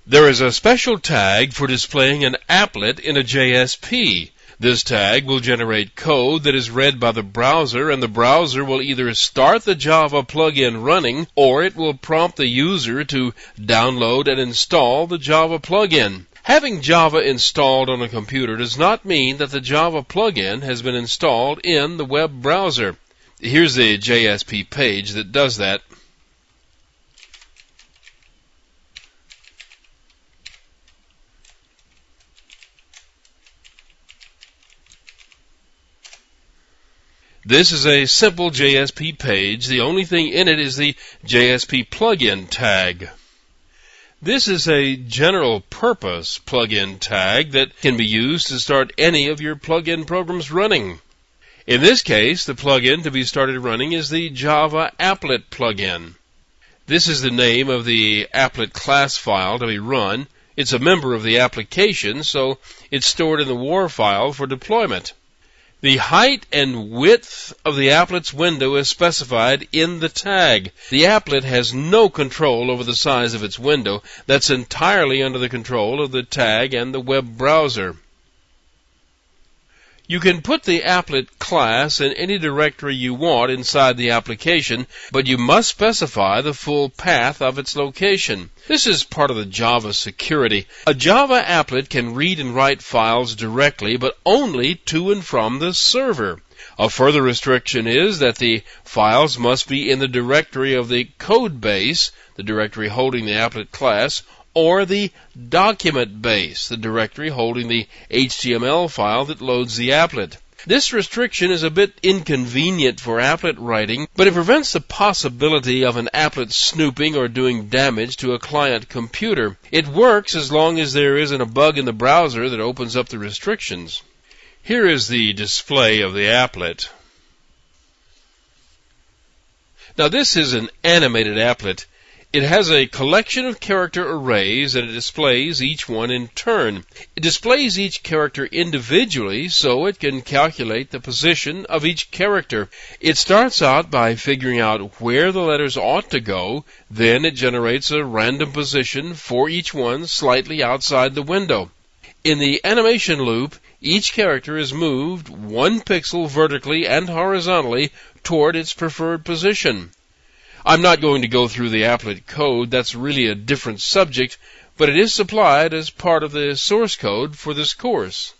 There is a special tag for displaying an applet in a JSP. This tag will generate code that is read by the browser, and the browser will either start the Java plugin running, or it will prompt the user to download and install the Java plugin. Having Java installed on a computer does not mean that the Java plugin has been installed in the web browser. Here's the JSP page that does that. This is a simple JSP page. The only thing in it is the JSP plugin tag. This is a general purpose plugin tag that can be used to start any of your plugin programs running. In this case, the plugin to be started running is the Java Applet plugin. This is the name of the Applet class file to be run. It's a member of the application, so it's stored in the WAR file for deployment. The height and width of the applet's window is specified in the tag. The applet has no control over the size of its window. That's entirely under the control of the tag and the web browser. You can put the applet class in any directory you want inside the application, but you must specify the full path of its location. This is part of the Java security. A Java applet can read and write files directly, but only to and from the server. A further restriction is that the files must be in the directory of the code base, the directory holding the applet class, or the document base, the directory holding the HTML file that loads the applet. This restriction is a bit inconvenient for applet writing, but it prevents the possibility of an applet snooping or doing damage to a client computer. It works as long as there isn't a bug in the browser that opens up the restrictions. Here is the display of the applet. Now this is an animated applet. It has a collection of character arrays, and it displays each one in turn. It displays each character individually so it can calculate the position of each character. It starts out by figuring out where the letters ought to go, then it generates a random position for each one slightly outside the window. In the animation loop, each character is moved 1 pixel vertically and horizontally toward its preferred position. I'm not going to go through the applet code. That's really a different subject, but it is supplied as part of the source code for this course.